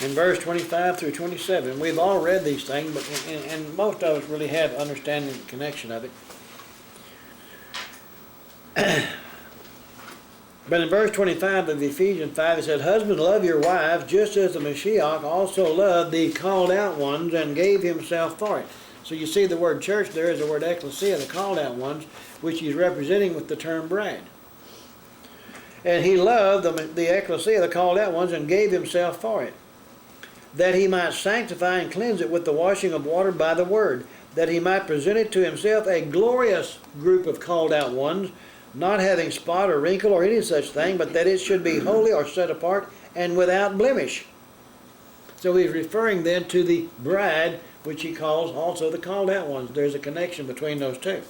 in verse 25 through 27. We've all read these things, but and most of us really have understanding the connection of it. But in verse 25 of Ephesians 5, it says, "Husbands, love your wives, just as the Mashiach also loved the called out ones and gave himself for it." So you see the word church there is the word ecclesia, the called out ones, which he's representing with the term bride. And he loved the ecclesia, the called out ones, and gave himself for it, that he might sanctify and cleanse it with the washing of water by the word, that he might present it to himself a glorious group of called out ones, not having spot or wrinkle or any such thing, but that it should be holy or set apart and without blemish. So he's referring then to the bride, which he calls also the called out ones. There's a connection between those two.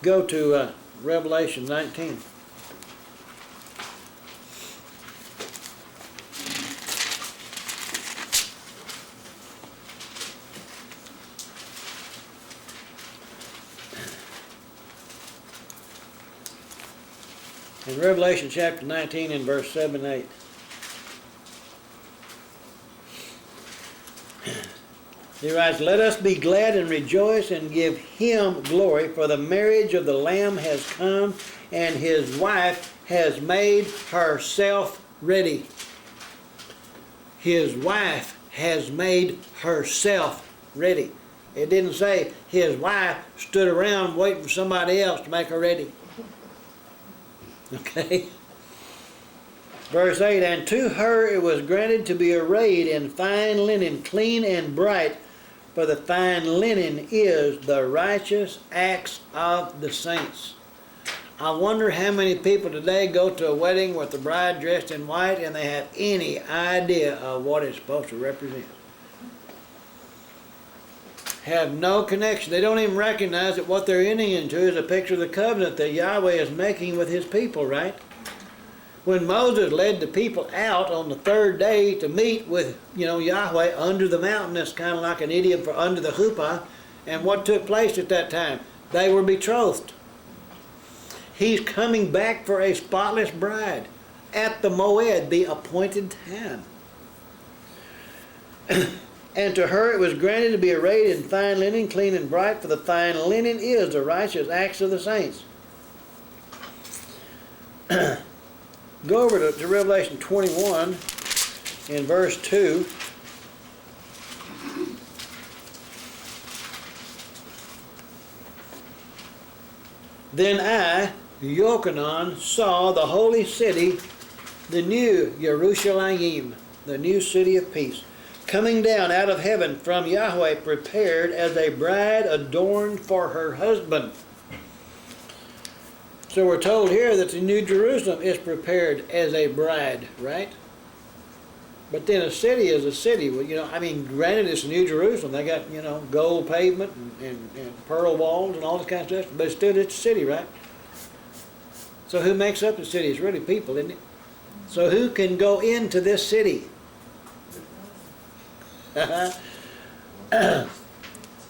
Go to Revelation 19. In Revelation chapter 19 and verse 7 and 8. He writes, "Let us be glad and rejoice and give him glory, for the marriage of the Lamb has come, and his wife has made herself ready." His wife has made herself ready. It didn't say his wife stood around waiting for somebody else to make her ready. Okay? Verse 8, "And to her it was granted to be arrayed in fine linen, clean and bright, for the fine linen is the righteous acts of the saints." I wonder how many people today go to a wedding with the bride dressed in white and they have any idea of what it's supposed to represent. Have no connection. They don't even recognize that what they're entering into is a picture of the covenant that Yahweh is making with his people, right? When Moses led the people out on the third day to meet with, Yahweh under the mountain, that's kind of like an idiom for under the chuppah, and what took place at that time? They were betrothed. He's coming back for a spotless bride at the moed, the appointed time. "And to her it was granted to be arrayed in fine linen, clean and bright, for the fine linen is the righteous acts of the saints." Go over to Revelation 21 in verse 2. "Then I, Yochanan, saw the holy city, the new Jerusalem, the new city of peace, coming down out of heaven from Yahweh, prepared as a bride adorned for her husband." So we're told here that the New Jerusalem is prepared as a bride, right? But then a city is a city. Well, granted it's New Jerusalem. They got, gold pavement and pearl walls and all this kind of stuff. But still it's a city, right? So who makes up the city? It's really people, isn't it? So who can go into this city?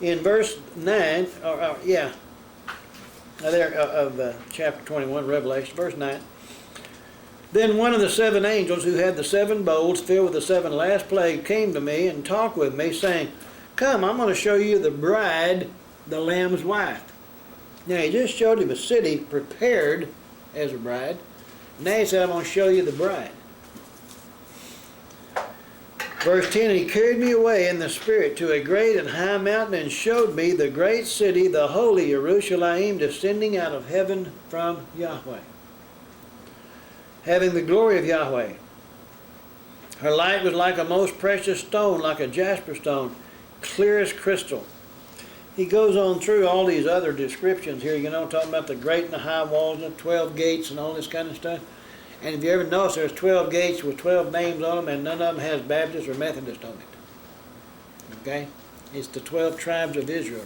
In verse 9, of chapter 21, Revelation, verse 9. "Then one of the seven angels who had the seven bowls filled with the seven last plagues came to me and talked with me, saying, 'Come, I'm going to show you the bride, the Lamb's wife.'" Now he just showed him a city prepared as a bride. Now he said, "I'm going to show you the bride." Verse 10, "And he carried me away in the spirit to a great and high mountain, and showed me the great city, the holy Jerusalem, descending out of heaven from Yahweh, having the glory of Yahweh. Her light was like a most precious stone, like a jasper stone, clear as crystal." He goes on through all these other descriptions here, talking about the great and the high walls and the 12 gates and all this kind of stuff. And if you ever notice, there's 12 gates with 12 names on them, and none of them has Baptist or Methodist on it. Okay? It's the 12 tribes of Israel,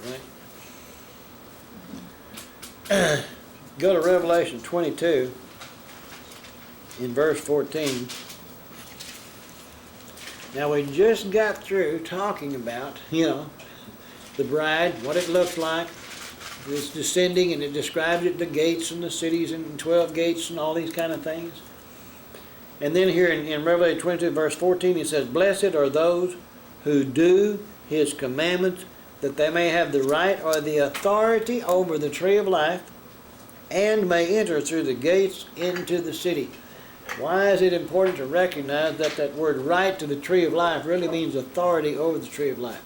right? Go to Revelation 22 in verse 14. Now we just got through talking about, the bride, what it looks like. It's descending, and it describes it, the gates and the cities and 12 gates and all these kind of things. And then here in Revelation 22 verse 14 he says, blessed are those who do his commandments, that they may have the right or the authority over the tree of life, and may enter through the gates into the city. Why is it important to recognize that that word right to the tree of life really means authority over the tree of life?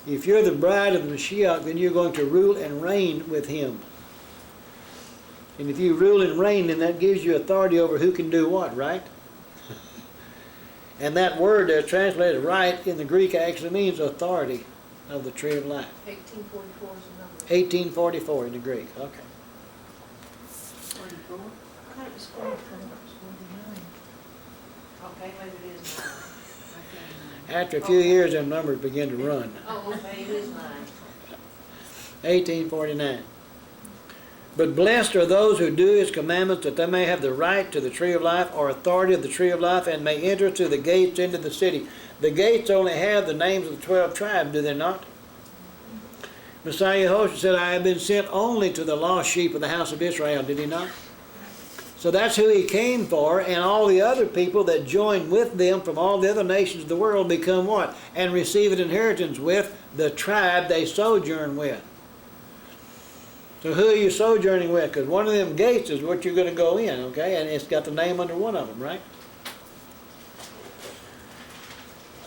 If you're the bride of the Mashiach, then you're going to rule and reign with him. And if you rule and reign, then that gives you authority over who can do what, right? And that word there translated right in the Greek actually means authority of the tree of life. 1844 is the number. 1844 in the Greek, okay. 44? I thought it was 44. It was 49. Okay, maybe it is 9. Okay, 9. After a few years, them numbers begin to run. Oh, okay, it is 9. 1849. But blessed are those who do his commandments, that they may have the right to the tree of life, or authority of the tree of life, and may enter through the gates into the city. The gates only have the names of the 12 tribes, do they not? Messiah Yahushua said, I have been sent only to the lost sheep of the house of Israel, did he not? So that's who he came for, and all the other people that join with them from all the other nations of the world become what? And receive an inheritance with the tribe they sojourn with. So who are you sojourning with? Because one of them gates is what you're going to go in, okay? And it's got the name under one of them, right?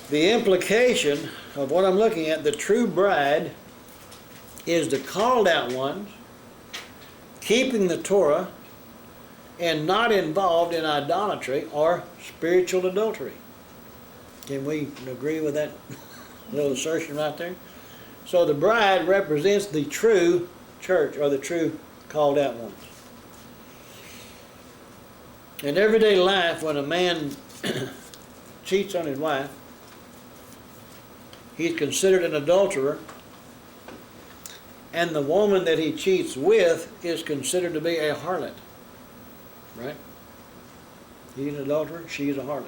The implication of what I'm looking at, the true bride, is the called out ones, keeping the Torah, and not involved in idolatry or spiritual adultery. Can we agree with that little assertion right there? So the bride represents the true church, or the true called out ones. In everyday life, when a man cheats on his wife, he's considered an adulterer, and the woman that he cheats with is considered to be a harlot. Right? He's an adulterer, she's a harlot.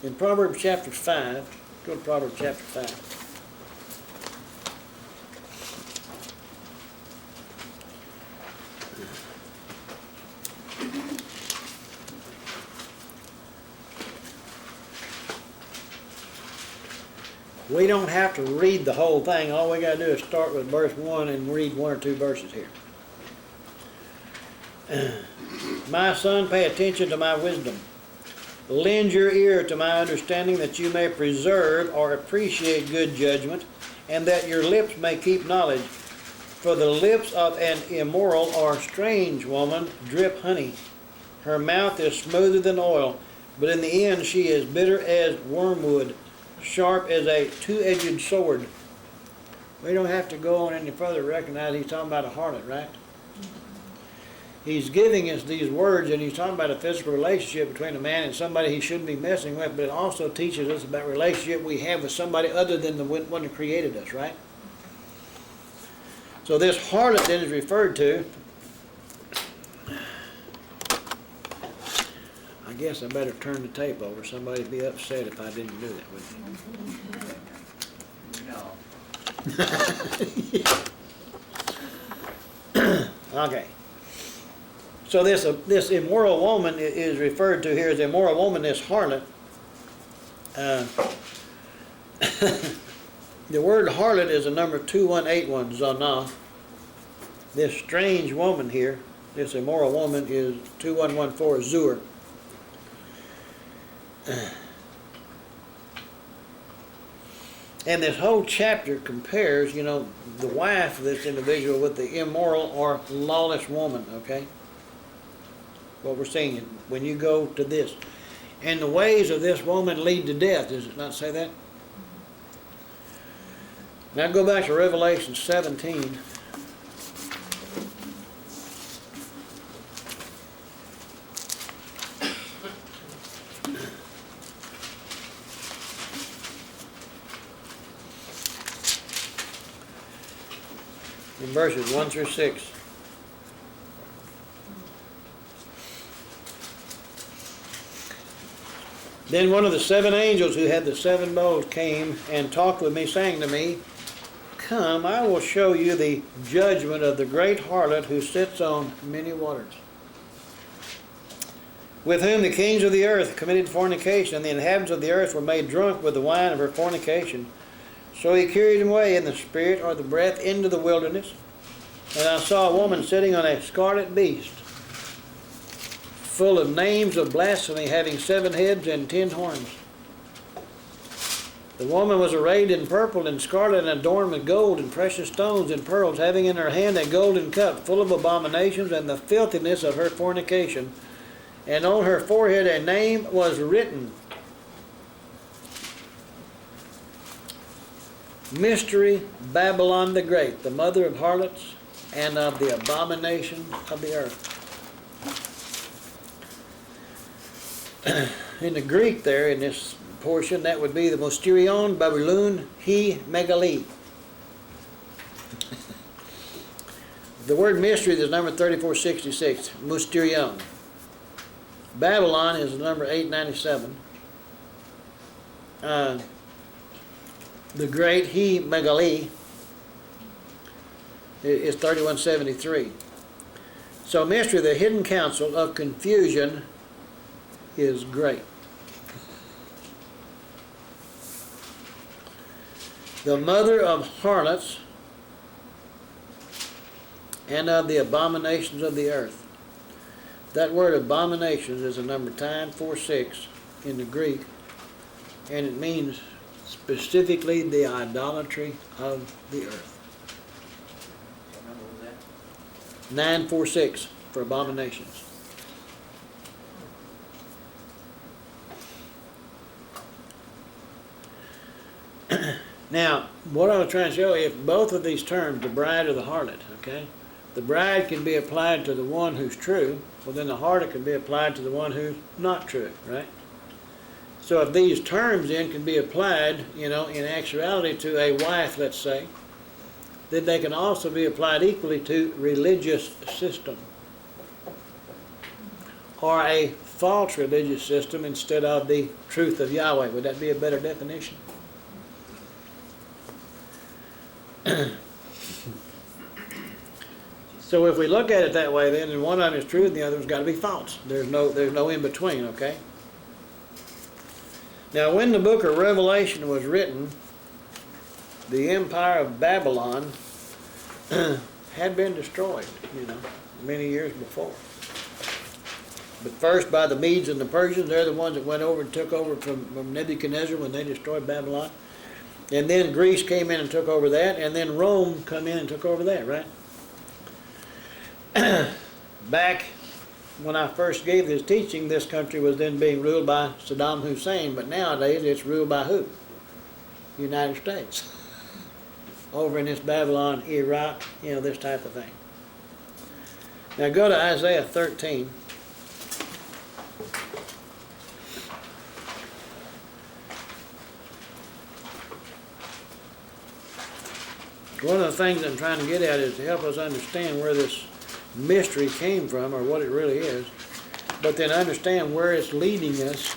In Proverbs chapter 5, go to Proverbs chapter 5. We don't have to read the whole thing. All we got to do is start with verse 1 and read 1 or 2 verses here. My son, pay attention to my wisdom. Lend your ear to my understanding, that you may preserve or appreciate good judgment, and that your lips may keep knowledge. For the lips of an immoral or strange woman drip honey. Her mouth is smoother than oil, but in the end she is bitter as wormwood, sharp as a two-edged sword. We don't have to go on any further to recognize he's talking about a harlot, right? He's giving us these words, and he's talking about a physical relationship between a man and somebody he shouldn't be messing with, but it also teaches us about relationship we have with somebody other than the one who created us, right? So this harlot then is referred to. I guess I better turn the tape over. Somebody'd be upset if I didn't do that, wouldn't you? No. Okay. So this immoral woman is referred to here as immoral woman, this harlot. The word harlot is a number 2181, Zanah. This strange woman here, this immoral woman, is 2114, Zur. And this whole chapter compares, the wife of this individual with the immoral or lawless woman, okay? What we're seeing when you go to this. And the ways of this woman lead to death, does it not say that? Now go back to Revelation 17. In verses 1 through 6. Then one of the 7 angels who had the 7 bowls came and talked with me, saying to me, come, I will show you the judgment of the great harlot who sits on many waters, with whom the kings of the earth committed fornication, and the inhabitants of the earth were made drunk with the wine of her fornication. So he carried him away in the spirit or the breath into the wilderness. And I saw a woman sitting on a scarlet beast, full of names of blasphemy, having 7 heads and 10 horns. The woman was arrayed in purple and scarlet, and adorned with gold and precious stones and pearls, having in her hand a golden cup full of abominations and the filthiness of her fornication. And on her forehead a name was written, Mystery, Babylon the Great, the mother of harlots and of the abominations of the earth. In the Greek there, in this portion, that would be the Mysterion Babylon he Megali. The word mystery is number 3466, Mysterion. Babylon is number 897. The great he Megali is 3173. So mystery, the hidden counsel of confusion, is great. The mother of harlots and of the abominations of the earth. That word abominations is a number 946 in the Greek, and it means specifically the idolatry of the earth. What number was that? 946 for abominations. Now, what I was trying to show you, if both of these terms, the bride or the harlot, okay, the bride can be applied to the one who's true, well then the harlot can be applied to the one who's not true, right? So if these terms then can be applied, in actuality to a wife, let's say, then they can also be applied equally to religious system, or a false religious system instead of the truth of Yahweh. Would that be a better definition? So if we look at it that way, then and one of them is true and the other has got to be false. There's no in between, okay? Now, when the book of Revelation was written, the empire of Babylon had been destroyed, many years before. But first by the Medes and the Persians. They're the ones that went over and took over from Nebuchadnezzar when they destroyed Babylon. And then Greece came in and took over that, and then Rome come in and took over that, right? Back when I first gave this teaching, this country was then being ruled by Saddam Hussein, but nowadays it's ruled by who? United States. Over in this Babylon, Iraq, this type of thing. Now go to Isaiah 13. One of the things I'm trying to get at is to help us understand where this mystery came from, or what it really is, but then understand where it's leading us.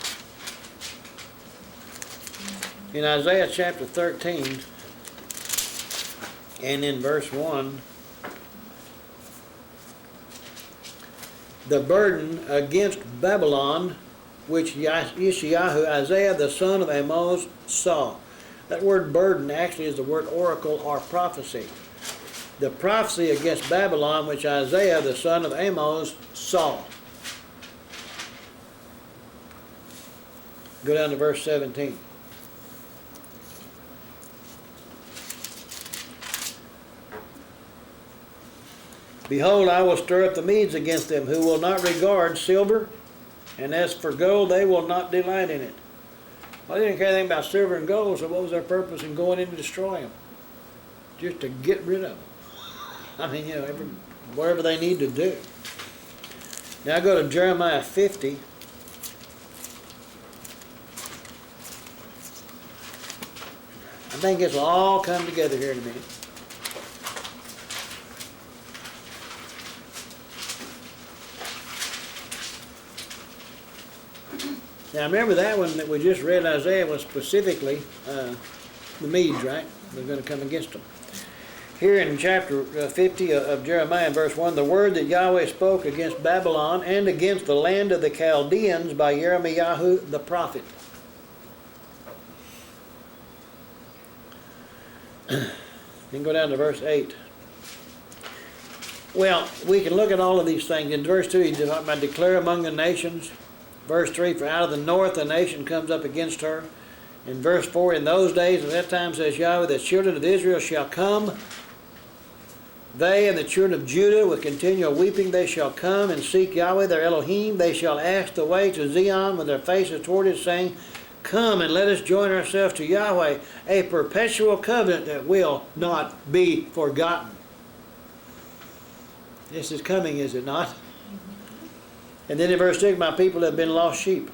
In Isaiah chapter 13 and in verse 1, the burden against Babylon which Yeshayahu, Isaiah the son of Amoz, saw. That word burden actually is the word oracle or prophecy. The prophecy against Babylon which Isaiah the son of Amoz saw. Go down to verse 17. Behold, I will stir up the Medes against them, who will not regard silver, and as for gold, they will not delight in it. Well, they didn't care anything about silver and gold, so what was their purpose in going in to destroy them? Just to get rid of them. I mean, whatever they need to do. Now go to Jeremiah 50. I think this will all come together here in a minute. Now remember that one that we just read, Isaiah, was specifically the Medes, right? They're going to come against them. Here in chapter 50 of Jeremiah, verse 1, the word that Yahweh spoke against Babylon and against the land of the Chaldeans by Jeremiah the prophet. Then go down to verse 8. Well, we can look at all of these things. In verse 2, he's talking about declare among the nations. Verse 3, for out of the north a nation comes up against her. In verse 4, in those days at that time, says Yahweh, the children of Israel shall come. They and the children of Judah with continual weeping, they shall come and seek Yahweh their Elohim. They shall ask the way to Zion with their faces toward it, saying, come and let us join ourselves to Yahweh, a perpetual covenant that will not be forgotten. This is coming, is it not? And then in verse 6, my people have been lost sheep.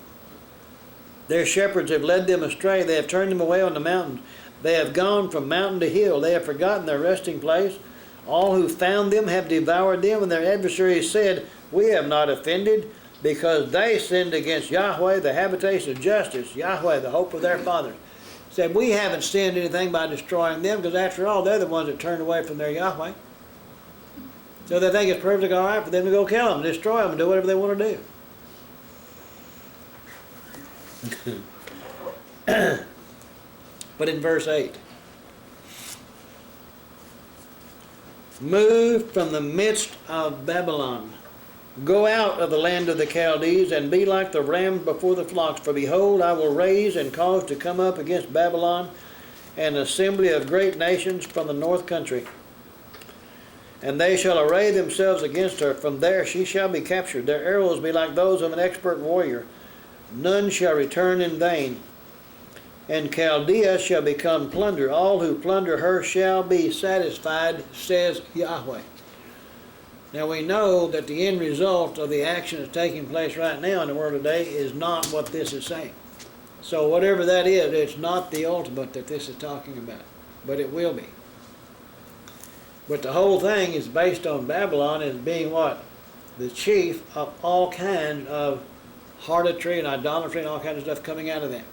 Their shepherds have led them astray. They have turned them away on the mountains. They have gone from mountain to hill. They have forgotten their resting place. All who found them have devoured them, and their adversaries said, we have not offended, because they sinned against Yahweh, the habitation of justice, Yahweh, the hope of their fathers. Said, we haven't sinned anything by destroying them, because after all, they're the ones that turned away from their Yahweh. So they think it's perfectly all right for them to go kill them, destroy them, and do whatever they want to do. But in verse 8, move from the midst of Babylon. Go out of the land of the Chaldees, and be like the rams before the flocks. For behold, I will raise and cause to come up against Babylon an assembly of great nations from the north country. And they shall array themselves against her. From there she shall be captured. Their arrows be like those of an expert warrior. None shall return in vain. And Chaldea shall become plunder. All who plunder her shall be satisfied, says Yahweh. Now we know that the end result of the action that's taking place right now in the world today is not what this is saying. So whatever that is, it's not the ultimate that this is talking about. But it will be. But the whole thing is based on Babylon as being what? The chief of all kinds of harlotry and idolatry and all kinds of stuff coming out of them.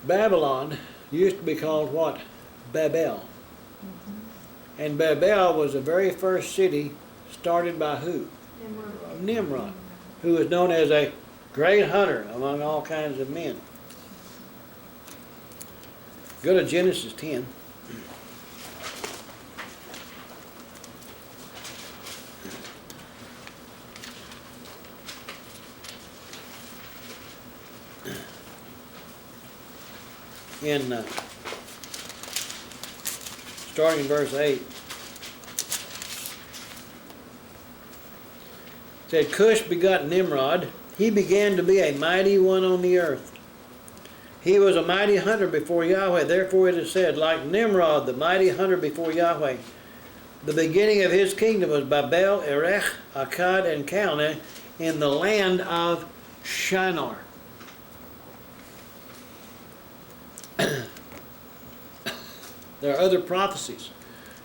Babylon used to be called what? Babel. And Babel was the very first city started by who? Nimrod, who was known as a great hunter among all kinds of men. Go to Genesis 10. Starting in verse 8. It said, Cush begot Nimrod. He began to be a mighty one on the earth. He was a mighty hunter before Yahweh. Therefore it is said, like Nimrod, the mighty hunter before Yahweh. The beginning of his kingdom was Babel, Erech, Akkad, and Calneh in the land of Shinar. There are other prophecies.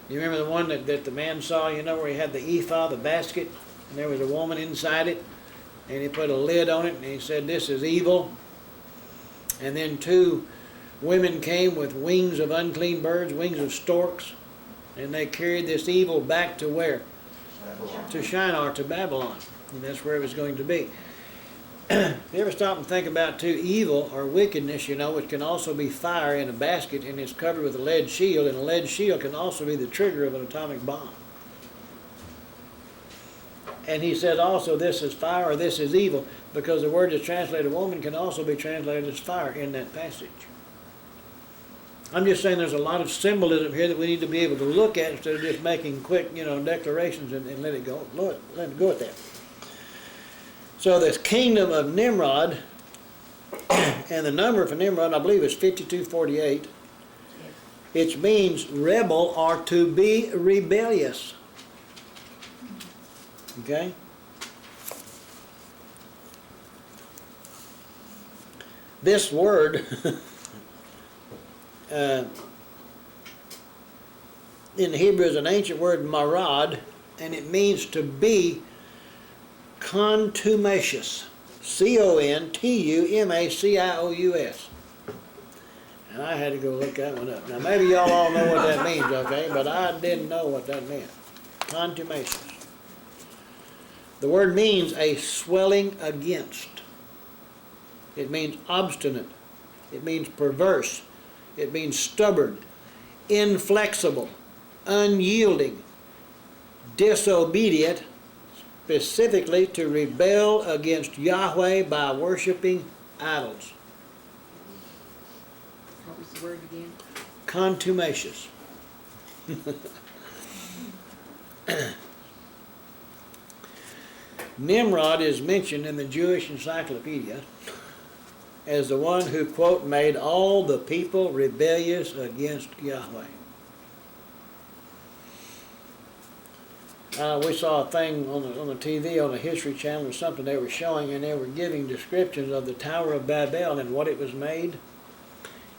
You remember the one that the man saw, where he had the ephah, the basket, and there was a woman inside it, and he put a lid on it, and he said, this is evil. And then 2 women came with wings of unclean birds, wings of storks, and they carried this evil back to where? To Shinar, to Babylon. And that's where it was going to be. If you ever stop and think about too, evil or wickedness, which can also be fire in a basket and it's covered with a lead shield, and a lead shield can also be the trigger of an atomic bomb. And he said also this is fire or this is evil, because the word that's translated woman can also be translated as fire in that passage. I'm just saying there's a lot of symbolism here that we need to be able to look at instead of just making quick, declarations and let it go. Let it go at that. So this kingdom of Nimrod, and the number for Nimrod, I believe, is 5248. It means rebel or to be rebellious. Okay? This word in Hebrew is an ancient word, marad, and it means to be contumacious. C-O-N-T-U-M-A-C-I-O-U-S. I had to go look that one up. Now, maybe y'all all know what that means, okay? But I didn't know what that meant. Contumacious. The word means a swelling against. It means obstinate. It means perverse. It means stubborn, inflexible, unyielding, disobedient, specifically to rebel against Yahweh by worshiping idols. What was the word again? Contumacious. Nimrod is mentioned in the Jewish Encyclopedia as the one who, quote, made all the people rebellious against Yahweh. We saw a thing on the TV, on the History Channel or something they were showing, and they were giving descriptions of the Tower of Babel and what it was made,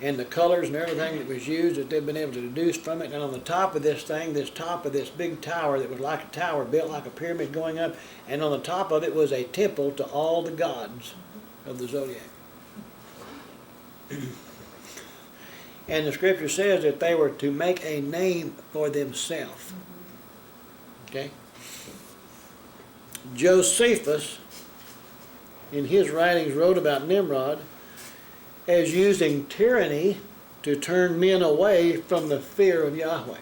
and the colors and everything that was used that they've been able to deduce from it. And on the top of this thing, this top of this big tower that was like a tower built like a pyramid going up, and on the top of it was a temple to all the gods of the zodiac. And the scripture says that they were to make a name for themselves. Okay? Josephus, in his writings, wrote about Nimrod as using tyranny to turn men away from the fear of Yahweh.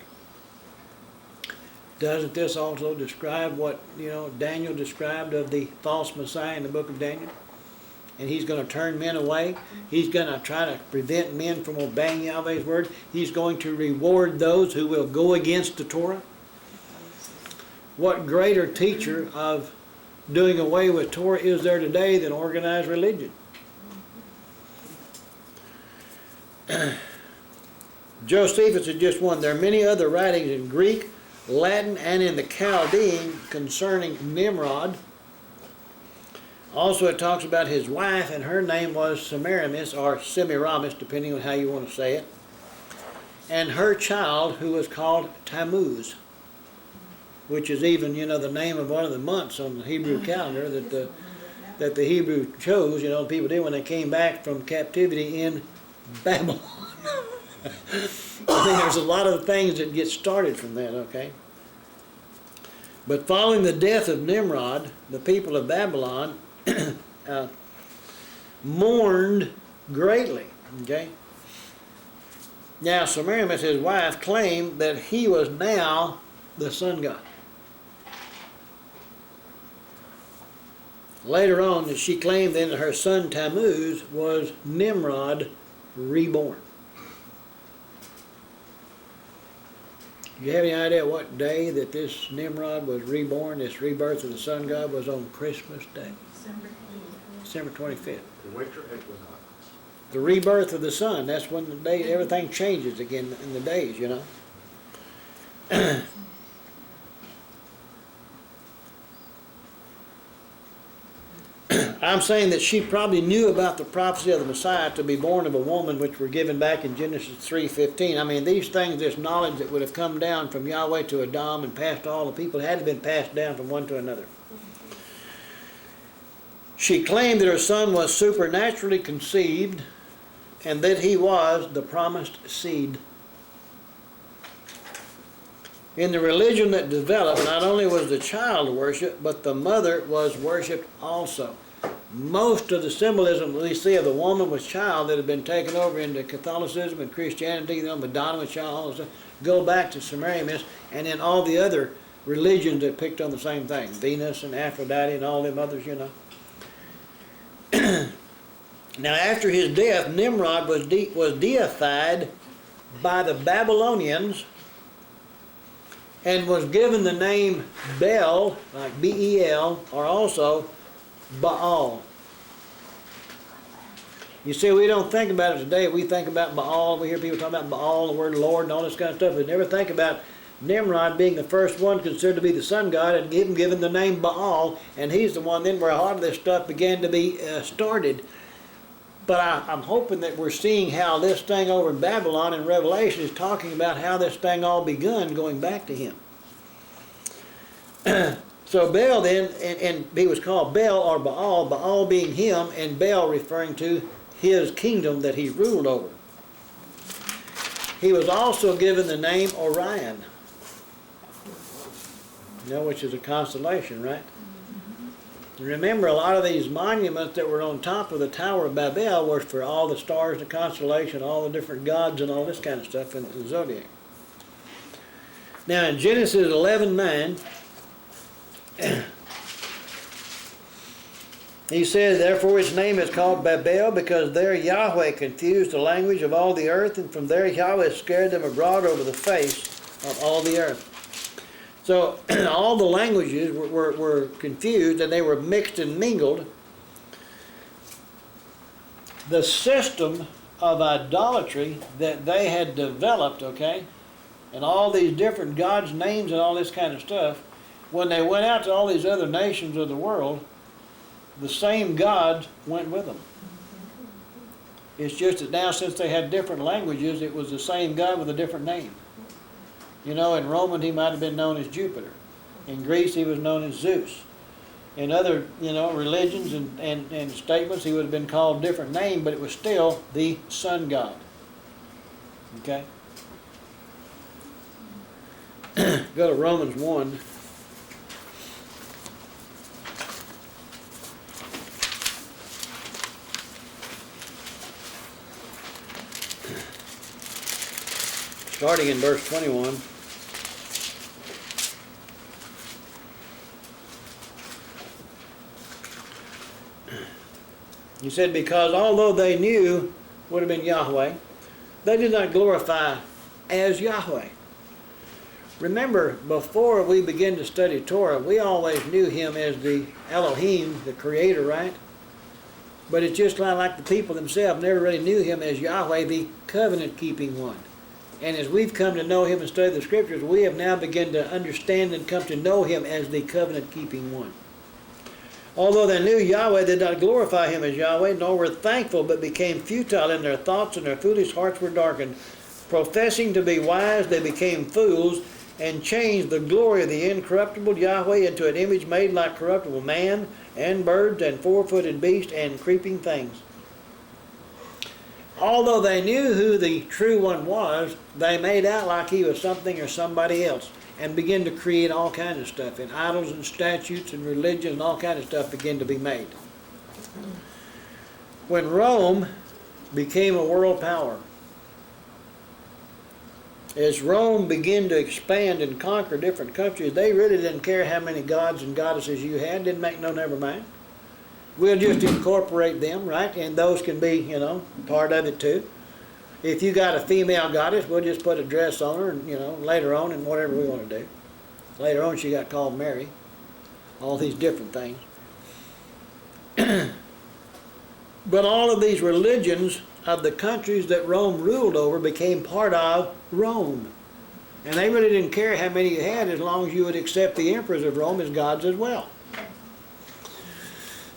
Doesn't this also describe what, Daniel described of the false Messiah in the book of Daniel? And he's going to turn men away. He's going to try to prevent men from obeying Yahweh's word. He's going to reward those who will go against the Torah. What greater teacher of doing away with Torah is there today than organized religion? Josephus is just one. There are many other writings in Greek, Latin, and in the Chaldean concerning Nimrod. Also, it talks about his wife, and her name was Semiramis, or Semiramis, depending on how you want to say it, and her child, who was called Tammuz, which is even, the name of one of the months on the Hebrew calendar that the Hebrew chose, people did when they came back from captivity in Babylon. I mean, there's a lot of things that get started from that, okay? But following the death of Nimrod, the people of Babylon mourned greatly, okay? Now, Semiramis, his wife, claimed that he was now the sun god. Later on, she claimed then that her son Tammuz was Nimrod reborn. Do you have any idea what day that this Nimrod was reborn, this rebirth of the sun god was on Christmas Day? December 25th. The winter equinox. The rebirth of the sun, that's when the day, everything changes again in the days, I'm saying that she probably knew about the prophecy of the Messiah to be born of a woman, which were given back in Genesis 3:15. I mean, these things, this knowledge that would have come down from Yahweh to Adam and passed to all the people, had to have been passed down from one to another. She claimed that her son was supernaturally conceived and that he was the promised seed. In the religion that developed, not only was the child worshipped, but the mother was worshipped also. Most of the symbolism that we see of the woman with child that had been taken over into Catholicism and Christianity, Madonna with child, all this stuff, go back to Semiramis, and then all the other religions that picked on the same thing, Venus and Aphrodite and all them others, Now, after his death, Nimrod was deified by the Babylonians and was given the name Bel, like B-E-L, or also Baal. You see, we don't think about it today. We think about Baal. We hear people talk about Baal, the word Lord, and all this kind of stuff. We never think about Nimrod being the first one considered to be the sun god and him given the name Baal, and he's the one then where a lot of this stuff began to be started. But I'm hoping that we're seeing how this thing over in Babylon in Revelation is talking about how this thing all begun going back to him. So Baal then, and he was called Bel or Baal, Baal being him, and Bel referring to his kingdom that he ruled over. He was also given the name Orion. You know, which is a constellation, right? Remember, a lot of these monuments that were on top of the Tower of Babel were for all the stars, the constellation, all the different gods and all this kind of stuff in the zodiac. Now in Genesis 11:9, he says, therefore its name is called Babel, because there Yahweh confused the language of all the earth, and from there Yahweh scared them abroad over the face of all the earth. So all the languages were confused, and they were mixed and mingled. The system of idolatry that they had developed, okay, and all these different gods' names and all this kind of stuff, when they went out to all these other nations of the world, the same gods went with them. It's just that now, since they had different languages, it was the same God with a different name. You know, in Roman he might have been known as Jupiter. In Greece he was known as Zeus. In other, you know, religions and statements he would have been called a different name, but it was still the sun god. Okay? Go to Romans 1. Starting in verse 21. He said, because although they knew, would have been Yahweh, they did not glorify as Yahweh. Remember, before we begin to study Torah, we always knew him as the Elohim, the creator, right? But it's just like the people themselves never really knew him as Yahweh, the covenant-keeping one. And as we've come to know him and study the scriptures, we have now begun to understand and come to know him as the covenant-keeping one. Although they knew Yahweh, they did not glorify him as Yahweh, nor were thankful, but became futile in their thoughts, and their foolish hearts were darkened. Professing to be wise, they became fools, and changed the glory of the incorruptible Yahweh into an image made like corruptible man, and birds, and four-footed beasts, and creeping things. Although they knew who the true one was, they made out like he was something or somebody else, and began to create all kinds of stuff, and idols and statutes and religion and all kinds of stuff began to be made. When Rome became a world power, as Rome began to expand and conquer different countries, they really didn't care how many gods and goddesses you had. Didn't make no never mind. We'll just incorporate them, right? And those can be, you know, part of it too. If you got a female goddess, we'll just put a dress on her, and, you know, later on, and whatever we want to do. Later on, she got called Mary. All these different things. But all of these religions of the countries that Rome ruled over became part of Rome. And they really didn't care how many you had as long as you would accept the emperors of Rome as gods as well.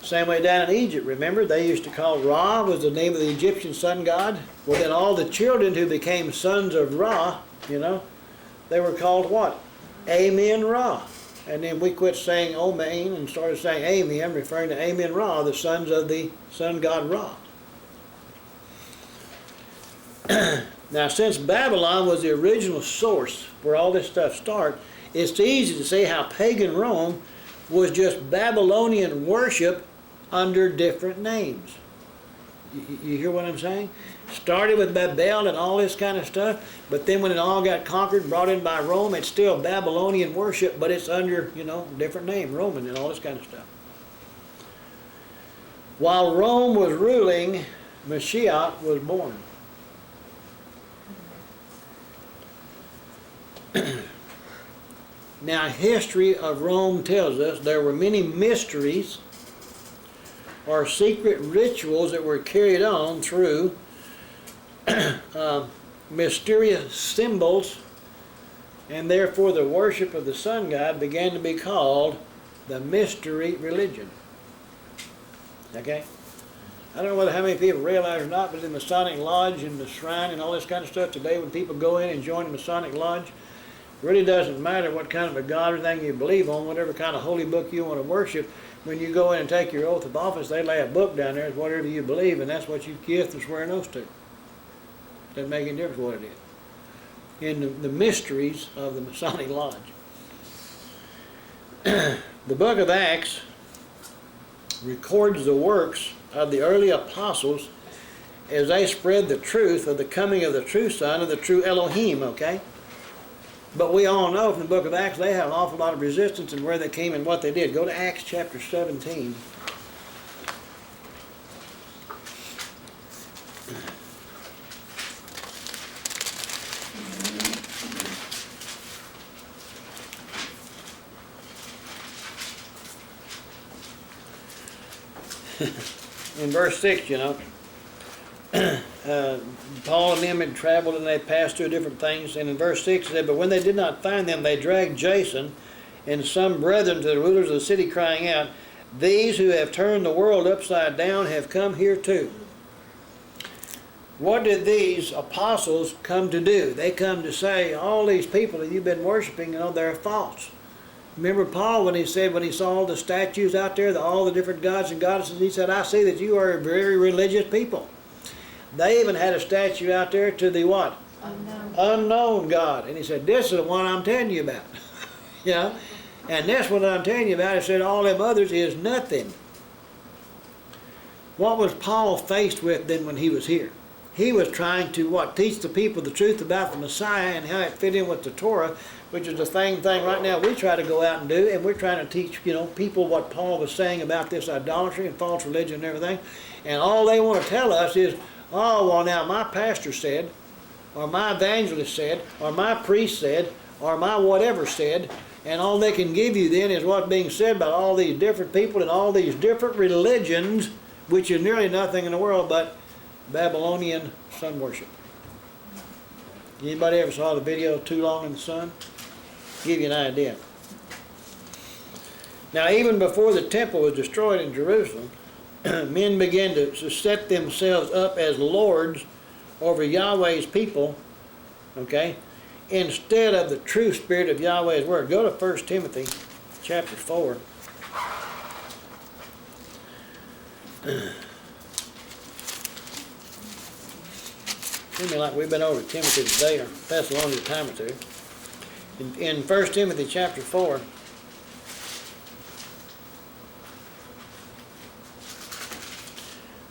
Same way down in Egypt, remember, they used to call Ra, was the name of the Egyptian sun god. Well, then all the children who became sons of Ra, you know, they were called what? Amen Ra. And then we quit saying Omain and started saying Amen, referring to Amen Ra, the sons of the sun god Ra. Now, since Babylon was the original source where all this stuff started, it's easy to see how pagan Rome was just Babylonian worship under different names. You hear what I'm saying? Started with Babel and all this kind of stuff, but then when it all got conquered and brought in by Rome, it's still Babylonian worship, but it's under, you know, different name, Roman and all this kind of stuff. While Rome was ruling, Mashiach was born. Now, history of Rome tells us there were many mysteries or secret rituals that were carried on through mysterious symbols, and therefore the worship of the sun god began to be called the mystery religion. Okay? I don't know whether how many people realize or not, but the Masonic Lodge and the shrine and all this kind of stuff today, when people go in and join the Masonic Lodge, it really doesn't matter what kind of a God or thing you believe on, whatever kind of holy book you want to worship. When you go in and take your oath of office, they lay a book down there, it's whatever you believe, and that's what you give and swear an oath to. Doesn't make any difference what it is. in the mysteries of the Masonic Lodge. The book of Acts records the works of the early apostles as they spread the truth of the coming of the true Son of the true Elohim, okay? But we all know from the book of Acts they have an awful lot of resistance in where they came and what they did. Go to Acts chapter 17. In verse 6, you know, Paul and them had traveled and they passed through different things. And in verse 6 it said, but when they did not find them, they dragged Jason and some brethren to the rulers of the city, crying out, these who have turned the world upside down have come here too. What did these apostles come to do? They come to say, all these people that you've been worshiping, you know, they're false. Remember Paul when he said, when he saw all the statues out there, all the different gods and goddesses, he said, I see that you are a very religious people. They even had a statue out there to the what? Unknown God. And he said, this is the one I'm telling you about. You know? And this one I'm telling you about, he said, all them others is nothing. What was Paul faced with then when he was here? He was trying to what? Teach the people the truth about the Messiah and how it fit in with the Torah, which is the same thing right now we try to go out and do, and we're trying to teach, you know, people what Paul was saying about this idolatry and false religion and everything. And all they want to tell us is, oh, well now my pastor said, or my evangelist said, or my priest said, or my whatever said, and all they can give you then is what's being said about all these different people and all these different religions, which is nearly nothing in the world but Babylonian sun worship. Anybody ever saw the video Too Long in the Sun? Give you an idea. Now even before the temple was destroyed in Jerusalem, men began to set themselves up as lords over Yahweh's people, okay, instead of the true spirit of Yahweh's word. Go to 1 Timothy chapter 4. Seems like we've been over Timothy today, or Thessalonians a time or two. In 1 Timothy chapter 4,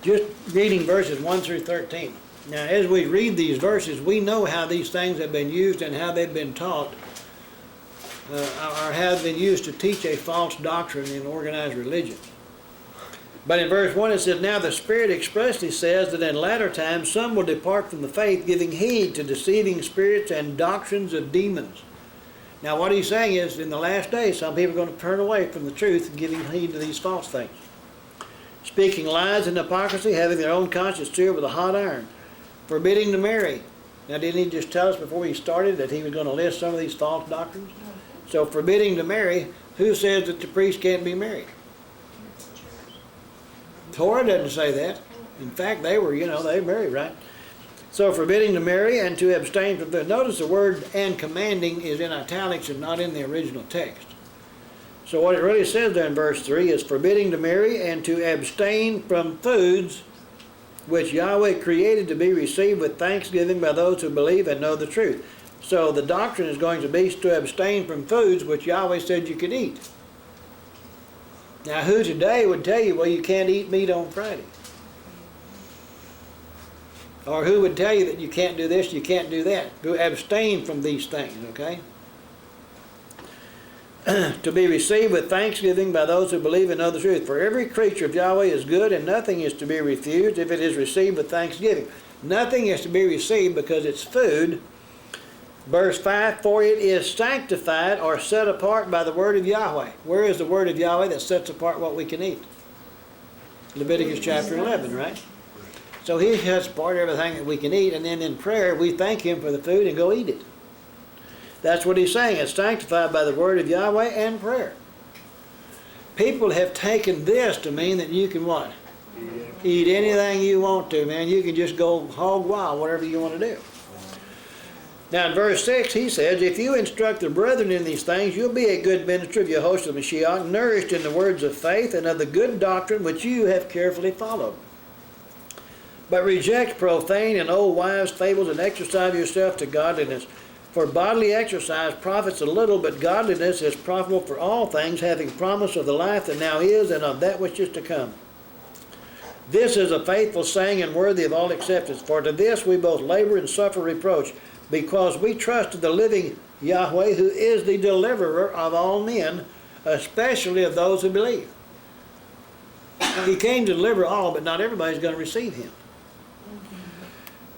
just reading verses 1 through 13. Now, as we read these verses, we know how these things have been used and how they've been taught, or have been used to teach a false doctrine in organized religion. But in verse 1 it says, now the Spirit expressly says that in latter times some will depart from the faith, giving heed to deceiving spirits and doctrines of demons. Now what he's saying is, in the last days, some people are going to turn away from the truth and giving heed to these false things. Speaking lies and hypocrisy, having their own conscience seared with a hot iron, forbidding to marry. Now didn't he just tell us before he started that he was going to list some of these false doctrines? So forbidding to marry, who says that the priest can't be married? Torah doesn't say that. In fact, they were, you know, they married, right? So forbidding to marry and to abstain from food. Notice the word and commanding is in italics and not in the original text. So what it really says there in verse 3 is forbidding to marry and to abstain from foods which Yahweh created to be received with thanksgiving by those who believe and know the truth. So the doctrine is going to be to abstain from foods which Yahweh said you could eat. Now who today would tell you, well, you can't eat meat on Friday? Or who would tell you that you can't do this, you can't do that? Abstain from these things, okay? To be received with thanksgiving by those who believe and know the truth. For every creature of Yahweh is good, and nothing is to be refused if it is received with thanksgiving. Nothing is to be received because it's food. Verse 5, for it is sanctified or set apart by the word of Yahweh. Where is the word of Yahweh that sets apart what we can eat? Leviticus chapter 11, right? So he sets apart everything that we can eat, and then in prayer we thank him for the food and go eat it. That's what he's saying. It's sanctified by the word of Yahweh and prayer. People have taken this to mean that you can what? Eat anything you want to, man. You can just go hog wild, whatever you want to do. Now in verse 6 he says, if you instruct the brethren in these things, you'll be a good minister of Yehoshua Mashiach, nourished in the words of faith and of the good doctrine which you have carefully followed. But reject profane and old wives' fables and exercise yourself to godliness. For bodily exercise profits a little, but godliness is profitable for all things, having promise of the life that now is and of that which is to come. This is a faithful saying and worthy of all acceptance. For to this we both labor and suffer reproach, because we trust in the living Yahweh, who is the deliverer of all men, especially of those who believe. He came to deliver all, but not everybody's going to receive him.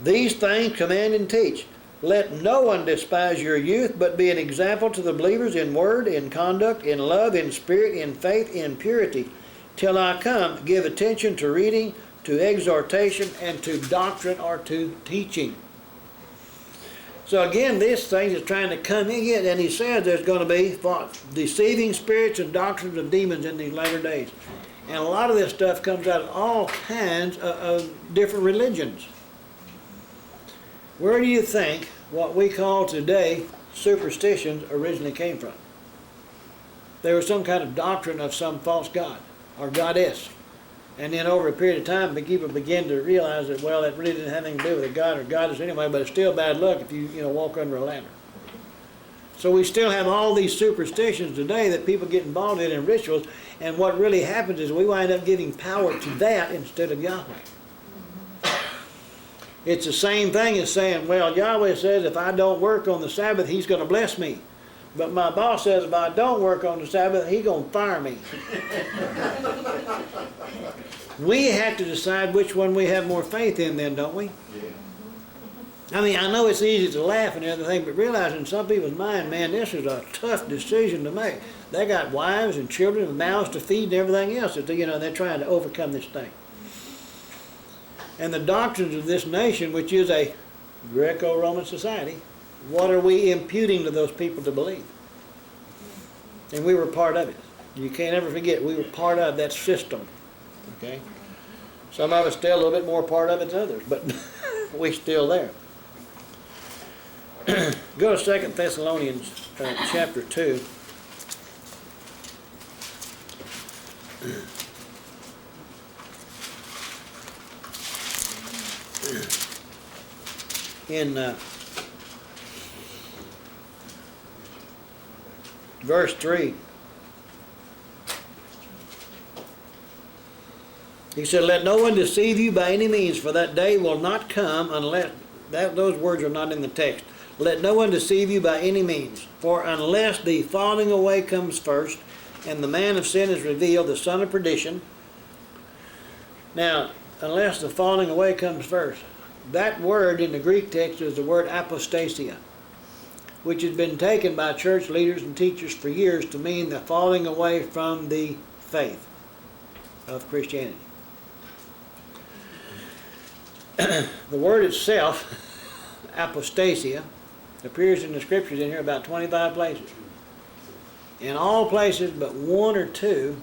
These things command and teach. Let no one despise your youth, but be an example to the believers in word, in conduct, in love, in spirit, in faith, in purity. Till I come, give attention to reading, to exhortation, and to doctrine or to teaching. So again, this thing is trying to come in, and he says there's going to be deceiving spirits and doctrines of demons in these latter days. And a lot of this stuff comes out of all kinds of different religions. Where do you think what we call today superstitions originally came from? There was some kind of doctrine of some false god or goddess. And then over a period of time, people begin to realize that, well, that really didn't have anything to do with a god or goddess anyway, but it's still bad luck if you walk under a ladder. So we still have all these superstitions today that people get involved in rituals, and what really happens is we wind up giving power to that instead of Yahweh. It's the same thing as saying, well, Yahweh says if I don't work on the Sabbath, he's going to bless me. But my boss says if I don't work on the Sabbath, he's going to fire me. We have to decide which one we have more faith in then, don't we? I mean, I know it's easy to laugh and everything, but realize in some people's mind, man, this is a tough decision to make. They got wives and children and mouths to feed and everything else. That they're trying to overcome this thing. And the doctrines of this nation, which is a Greco-Roman society, what are we imputing to those people to believe? And we were part of it. You can't ever forget, we were part of that system. Okay? Some of us still a little bit more part of it than others, but we're still there. Go to 2 Thessalonians chapter 2. In verse 3, he said, let no one deceive you by any means, for that day will not come unless, those words are not in the text. Let no one deceive you by any means, for unless the falling away comes first, and the man of sin is revealed, the son of perdition. Now, unless the falling away comes first, that word in the Greek text is the word apostasia, which has been taken by church leaders and teachers for years to mean the falling away from the faith of Christianity. The word itself, apostasia, appears in the scriptures in here about 25 places. In all places but one or two,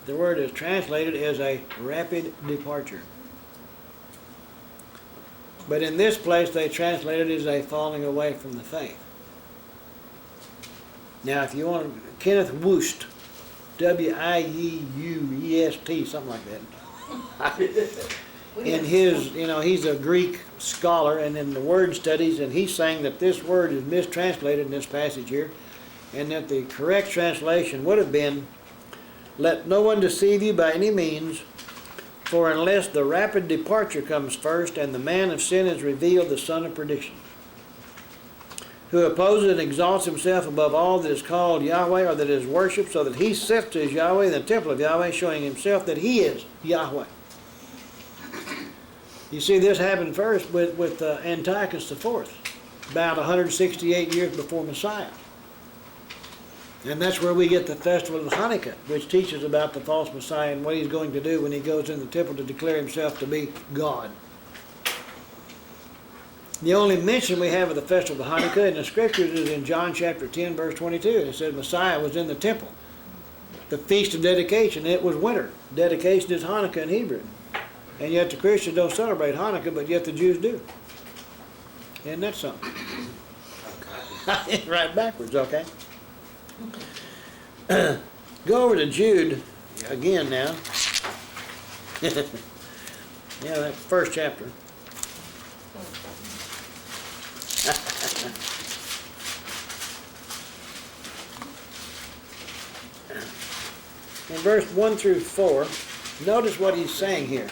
the word is translated as a rapid departure. But in this place, they translated it as a falling away from the faith. Now, if you want, Kenneth Wust, W-I-E-U-E-S-T, something like that. In his, he's a Greek scholar, and in the word studies, and he's saying that this word is mistranslated in this passage here, and that the correct translation would have been, let no one deceive you by any means, for unless the rapid departure comes first, and the man of sin is revealed, the son of perdition, who opposes and exalts himself above all that is called Yahweh or that is worshipped, so that he sits as Yahweh in the temple of Yahweh, showing himself that he is Yahweh. You see, this happened first with Antiochus IV, about 168 years before Messiah. And that's where we get the festival of Hanukkah, which teaches about the false Messiah and what he's going to do when he goes in the temple to declare himself to be God. The only mention we have of the festival of Hanukkah in the scriptures is in John chapter 10, verse 22. And it says Messiah was in the temple. The feast of dedication, it was winter. Dedication is Hanukkah in Hebrew. And yet the Christians don't celebrate Hanukkah, but yet the Jews do. Isn't that something? Right backwards, okay. Go over to Jude again now. Yeah, that first chapter. in verse 1 through 4, notice what he's saying here.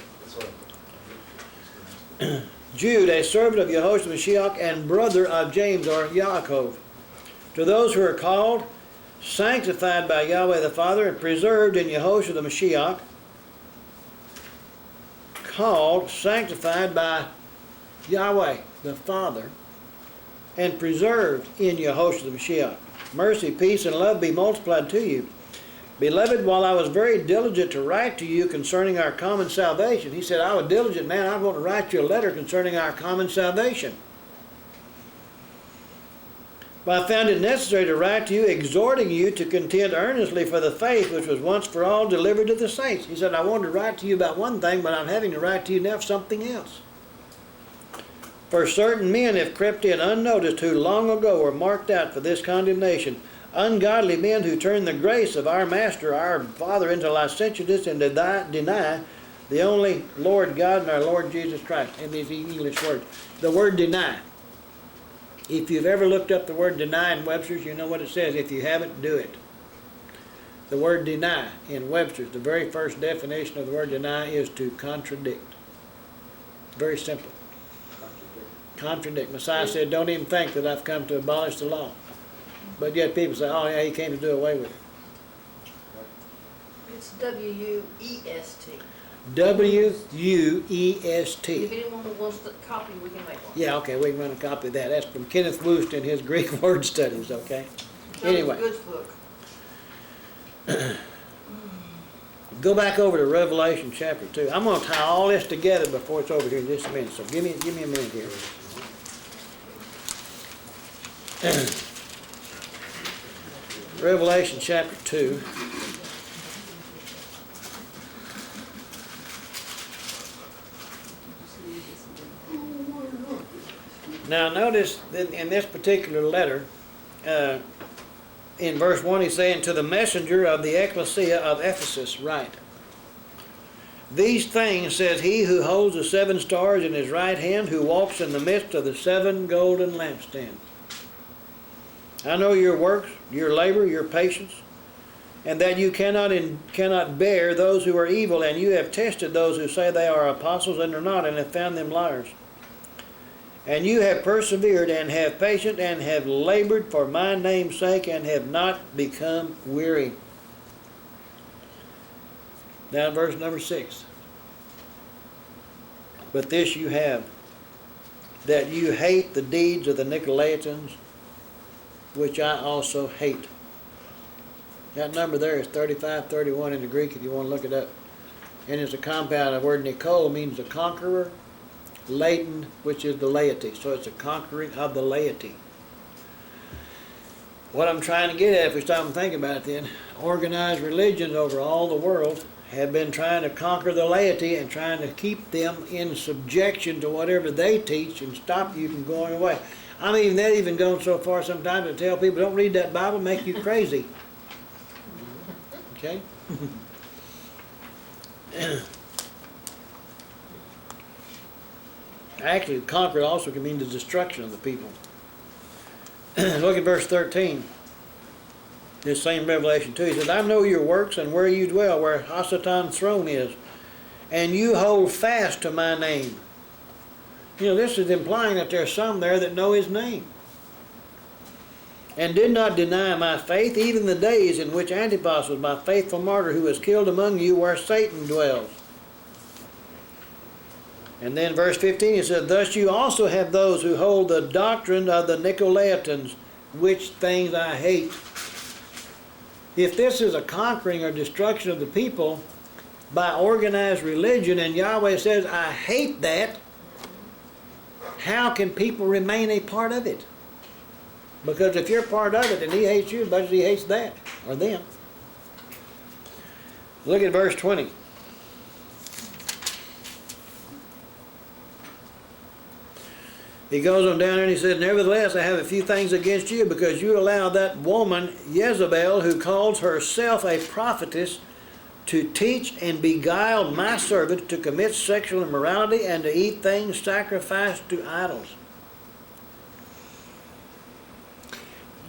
Jude, a servant of Yehoshua Mashiach and brother of James or Yaakov, to those who are called, sanctified by Yahweh the Father, and preserved in Yehoshua the Mashiach, called, sanctified by Yahweh the Father, and preserved in Yehoshua the Mashiach. Mercy, peace, and love be multiplied to you. Beloved, while I was very diligent to write to you concerning our common salvation, he said, I was diligent, man, I want to write you a letter concerning our common salvation. But I found it necessary to write to you, exhorting you to contend earnestly for the faith which was once for all delivered to the saints. He said, I wanted to write to you about one thing, but I'm having to write to you now for something else. For certain men have crept in unnoticed who long ago were marked out for this condemnation, ungodly men who turn the grace of our Master, our Father, into licentiousness and deny the only Lord God and our Lord Jesus Christ. In these English words, the word deny. If you've ever looked up the word deny in Webster's, you know what it says. If you haven't, do it. The word deny in Webster's, the very first definition of the word deny is to contradict. Very simple. Contradict. Messiah said, don't even think that I've come to abolish the law. But yet people say, oh yeah, he came to do away with it. It's W-U-E-S-T. W-U-E-S-T. If anyone wants the copy, we can make one. Yeah, okay, we can run a copy of that. That's from Kenneth Woost in his Greek word studies, okay? Anyway. Good book. Go back over to Revelation chapter 2. I'm going to tie all this together before it's over here in just a minute. So give me a minute here. Revelation chapter 2. Now notice that in this particular letter, in verse 1 he's saying, to the messenger of the ecclesia of Ephesus write. These things says he who holds the 7 stars in his right hand, who walks in the midst of the 7 golden lampstands. I know your works, your labor, your patience, and that you cannot bear those who are evil, and you have tested those who say they are apostles and are not, and have found them liars. And you have persevered and have patience and have labored for my name's sake and have not become weary. Now verse number 6. But this you have, that you hate the deeds of the Nicolaitans, which I also hate. That number there is 3531 in the Greek if you want to look it up. And it's a compound. The word Nicol means the conqueror. Latin, which is the laity. So it's a conquering of the laity. What I'm trying to get at, if we stop and think about it then, organized religions over all the world have been trying to conquer the laity and trying to keep them in subjection to whatever they teach and stop you from going away. I mean, they've even gone so far sometimes to tell people, don't read that Bible, make you crazy. Okay? Actually, conquer also can mean the destruction of the people. Look at verse 13. This same Revelation 2. He says, I know your works and where you dwell, where Hasatan's throne is, and you hold fast to my name. You know, this is implying that there are some there that know his name. And did not deny my faith, even the days in which Antipas was my faithful martyr, who was killed among you where Satan dwells. And then verse 15, he said, thus you also have those who hold the doctrine of the Nicolaitans, which things I hate. If this is a conquering or destruction of the people by organized religion, and Yahweh says, I hate that, how can people remain a part of it? Because if you're part of it and he hates you as much as he hates that, or them. Look at verse 20. He goes on down there and he says, nevertheless, I have a few things against you, because you allow that woman Jezebel, who calls herself a prophetess, to teach and beguile my servants to commit sexual immorality and to eat things sacrificed to idols.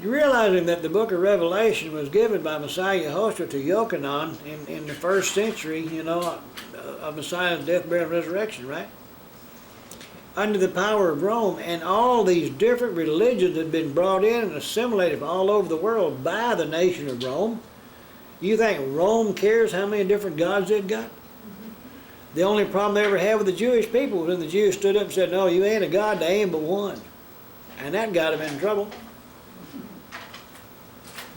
You're realizing that the book of Revelation was given by Messiah Yehoshua to Yochanan in the first century, you know, of Messiah's death, burial, and resurrection, right? Under the power of Rome, and all these different religions had been brought in and assimilated from all over the world by the nation of Rome. You think Rome cares how many different gods they've got? The only problem they ever had with the Jewish people was when the Jews stood up and said, no, you ain't a God, they ain't but one. And that got them in trouble.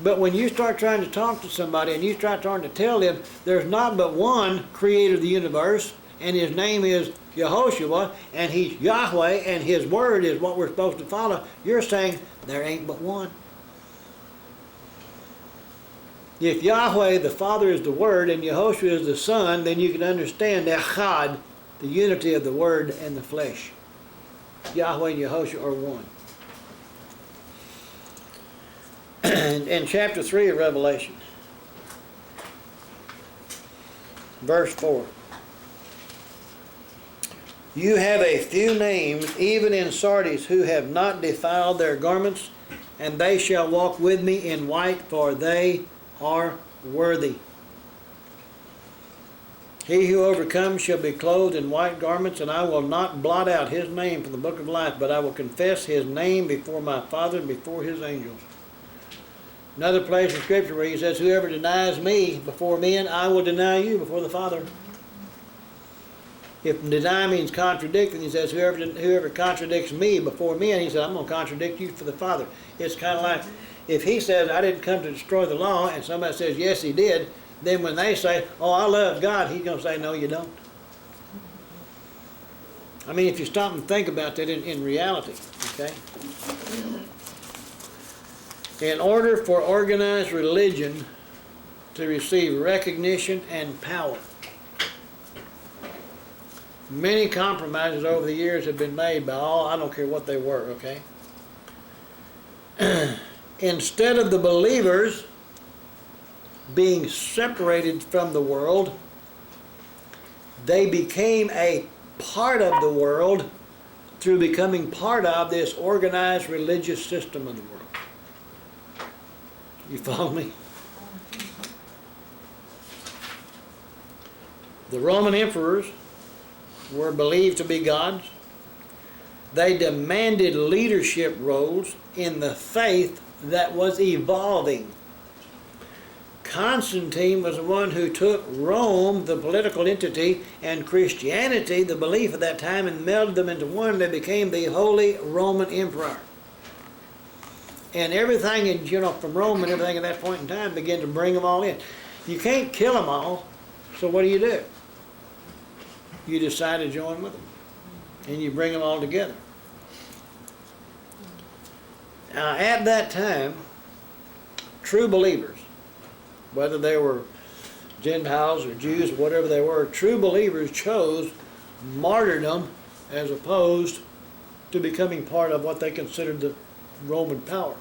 But when you start trying to talk to somebody and you start trying to tell them there's not but one creator of the universe, and his name is Yehoshua, and he's Yahweh, and his word is what we're supposed to follow, you're saying there ain't but one. If Yahweh, the Father, is the Word, and Yehoshua is the Son, then you can understand Echad, the unity of the Word and the flesh. Yahweh and Yehoshua are one. In chapter 3 of Revelation, verse 4. You have a few names, even in Sardis, who have not defiled their garments, and they shall walk with me in white, for they are worthy. He who overcomes shall be clothed in white garments, and I will not blot out his name from the book of life, but I will confess his name before my Father and before his angels. Another place in Scripture where he says, whoever denies me before men, I will deny you before the Father. If deny means contradict, then he says, whoever contradicts me before men, he says, I'm going to contradict you for the Father. It's kind of like, if he says, I didn't come to destroy the law, and somebody says, yes, he did, then when they say, oh, I love God, he's going to say, no, you don't. I mean, if you stop and think about that in reality, okay? In order for organized religion to receive recognition and power, many compromises over the years have been made by all, I don't care what they were, okay? Instead of the believers being separated from the world, they became a part of the world through becoming part of this organized religious system of the world. You follow me? The Roman emperors were believed to be gods. They demanded leadership roles in the faith that was evolving. Constantine was the one who took Rome, the political entity, and Christianity, the belief at that time, and melded them into one. They became the Holy Roman Emperor. And everything, from Rome and everything at that point in time began to bring them all in. You can't kill them all, so what do? You decide to join with them. And you bring them all together. Now, at that time, true believers, whether they were Gentiles or Jews or whatever they were, true believers chose martyrdom as opposed to becoming part of what they considered the Roman power.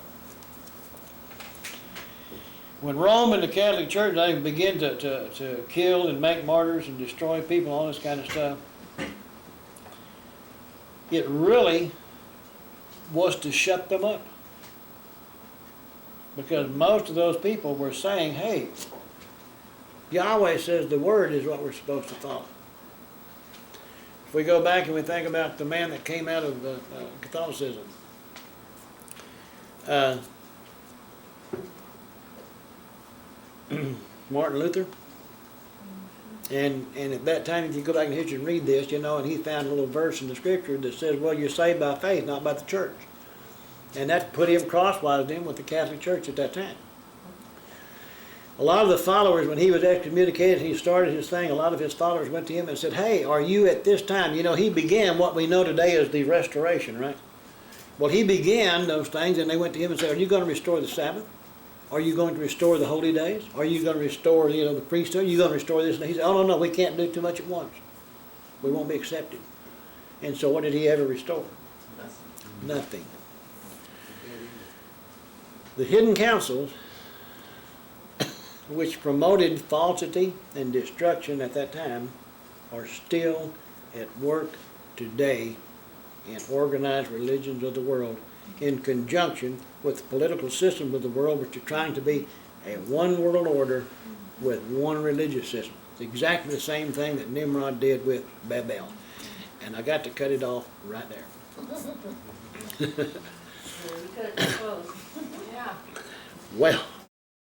When Rome and the Catholic Church, they began to kill and make martyrs and destroy people, all this kind of stuff, it really was to shut them up. Because most of those people were saying, hey, Yahweh says the Word is what we're supposed to follow. If we go back and we think about the man that came out of Catholicism, Martin Luther, and at that time, if you go back in history and read this, and he found a little verse in the Scripture that says, well, you're saved by faith, not by the church. And that put him crosswise in with the Catholic Church at that time. A lot of the followers, when he was excommunicated, he started his thing, a lot of his followers went to him and said, hey, are you at this time? He began what we know today as the Restoration, right? Well, he began those things, and they went to him and said, are you going to restore the Sabbath? Are you going to restore the holy days? Are you going to restore, the priesthood? Are you going to restore this? And he said, oh, no, we can't do too much at once. We won't be accepted. And so what did he ever restore? Nothing. The hidden councils, which promoted falsity and destruction at that time, are still at work today in organized religions of the world, in conjunction with the political system of the world, which are trying to be a one world order with one religious system. It's exactly the same thing that Nimrod did with Babel. And I got to cut it off right there. Yeah, you cut it too close. Yeah. Well,